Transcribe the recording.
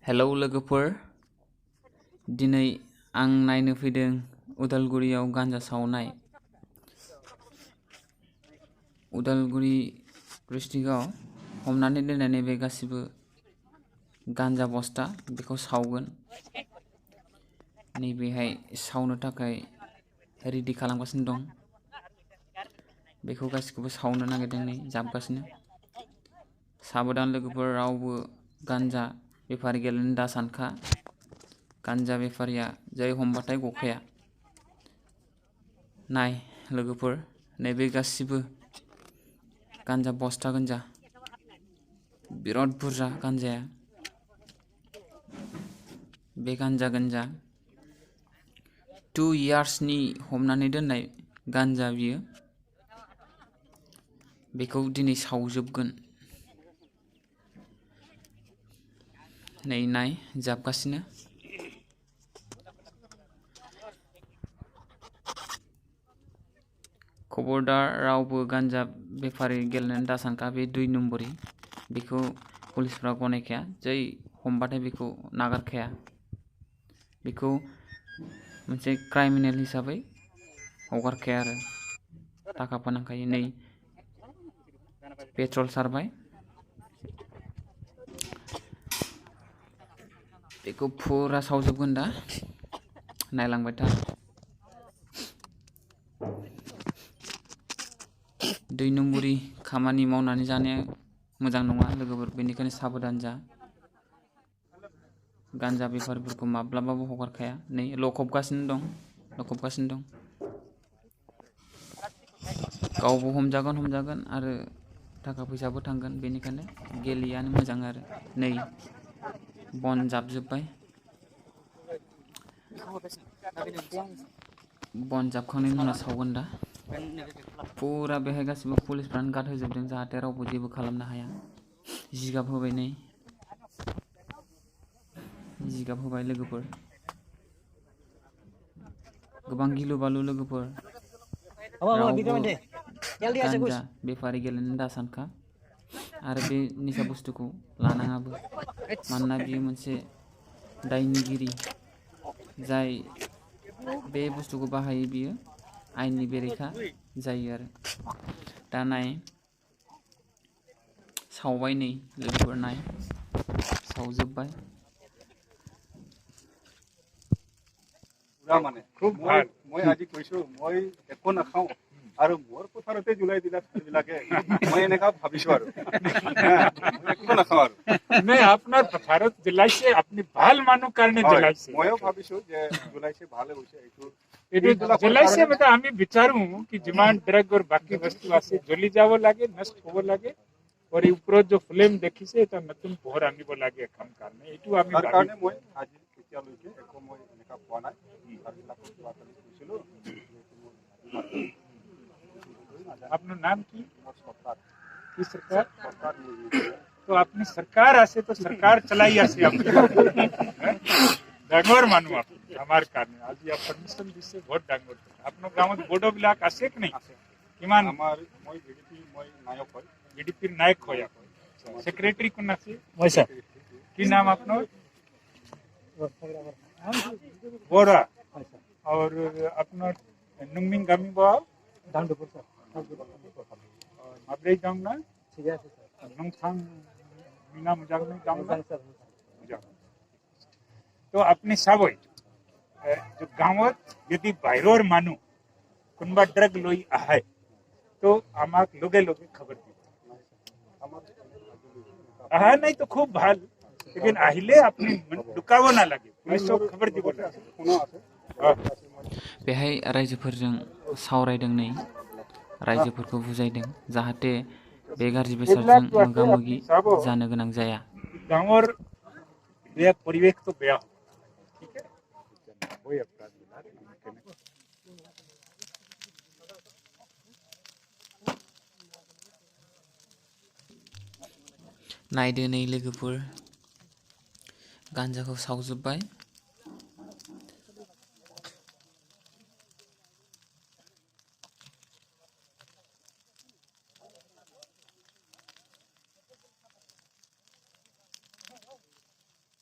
Hello लोगोफोर, दिनै आं नायनो फैदों उदालगुरियाव गान्जा सावनाय। उदालगुरि डिस्ट्रिक्टआव हमनानै दोननाय नैबे गासिबो गान्जा बस्ता बेखौ सावगोन। नैबेहाय सावनो थाखाय रेडि खालामगासिनो दं। बेखौ गासिखौबो सावनो नागिरदों, नै जाबगासिनो। साबधान लोगोफोर, रावबो गान्जा बेफारि गेलेनो दा सानखा। गान्जा बेफारिया जै हमबाथाय गखाया। नाय लोगोफोर, नैबे गासिबो गान्जा बस्ता गोजा, बिराद बुरजा गान्जाया। बे गान्जा गोजा 2 इयार्सनि हमनानै दोननाय गान्जा बियो। बेखौ दिनै सावजोबगोन। नै नाय जाबगासिनो। खबरदार, रावबो गान्जा बेफारि गेलेनानै दासानखा। बे 2 नम्बरी बेखौ पुलिसफ्रा गनायखाया, जै हमबाथाय बेखौ नागारखाया। बेखौ मोनसे क्राइमिनेल हिसाबै हगारखाया आरो थाखा फोनांखायो। नै पेट्रल सारबाय, बेखौ फुरा सावजोबगोन दा, नायलांबाय था। 2 नम्बरी खामानि मावनानै जानाया मोजां नङा लोगोफोर, बेनिखायनो साबधान जा। गान्जा बेफारिफोरखौ माब्लाबाबो हगारखाया। नै लखबगासिनो दं। गावबो हमजागोन आरो थाखा फैसाबो थांगोन, बेनिखायनो गेलेयानो मोजां आरो। नै बन जाबजोब्बाय। बन जाबखांनायनि उनाव सावगोन दा। फुरा बेहाय गासिबो पुलिसफ्रानो गार्ड होजोबदों, जाहाथे रावबो जेबो खालामनो हाया। जिगाब होबाय, नै जिगाब होबाय लोगोफोर। गोबां गिलु बालु लोगोफोर, रावबो गान्जा बेफारि गेलेनो दा सानखा। आरो बे निसा बुस्थुखौ लानाङाबो, मानोना बियो मोनसे दायनिगिरि। जाय बे बुस्थुखौ बाहायो बियो आयेननि बेरेखा जायो आरो। दा नाय सावबाय, नै लोगोफोर नाय सावजोब्बाय। মানে খুব ভাল। মই আজি কৈছো, মই একো নাখাওঁ আৰু মোৰ পথাৰতে জুলাই দিলা বিলাকে, মই এনেকা ভাবিছো আৰু একো নাখাওঁ আৰু। नहीं, আপনার ভারত জ্বলাইছে, আপনি ভাল মানুহ কাৰণে জ্বলাইছে। ময়ো ভাবিছো যে জুলাইছে ভালে হৈছে। এইটো জ্বলাইছে মানে আমি বিচাৰো কি যিমান ড্ৰাগ और বাকি বস্তু আছে জ্বলি যাব লাগে, নষ্ট হ'ব লাগে। और ওপৰত যে ফ্লেম দেখিছে, এটা নতুন পোহৰ আনিব লাগে এখন কাৰণে। এইটো আমি তাৰ কাৰণে মই আজি এতিয়ালৈকে একো মই এনেকা পোৱা নাই। আপনার নাম কি? কি सरकार? তো আপনি सरकार আছে, তো सरकार চলাই আছে আপনি। ডাঙৰ মানুহ আপনি আমাৰ কাৰণে। আজি পারমিশন দিছে, বহুত ডাঙৰ। আপোনাৰ গাঁৱত বড়োবিলাক আছে কি নাই? কিমান? আমাৰ মই নায়ক হয়। বিডিপিৰ নায়ক হয় আপুনি। সেক্রেটারি কোন আছে? মই স্যার। কি নাম আপনার? बोरा। और अपना नुमिंग गामी बाव दांडुपुर सर। और माबरे जाऊंगा ठीक है सर। नंगथांग मीना मुजाग में जाऊंगा सर। तो अपने सावय जो गांवत यदि बाहेरोर मानू कुनबा ड्रग लोई आहे, तो आमाक लोगे खबर दी। आहा नहीं तो खूब भाल, लेकिन अहिले अपनी लुकावो ना लगे, पुलिस खबर दी बोला। बेहाय रायजोफोरजों सावरायदों, नै रायजोफोरखौ बुजायदों, जाहाथे बे गाज्रि बेसादजों मोगा मोगि जानो गोनां जाया। गांवर बेया परिवेश तो बेया, ठीक है? वही अपराध नायदो नै लोगोफोर, गान्जाखौ सावजोब्बाय।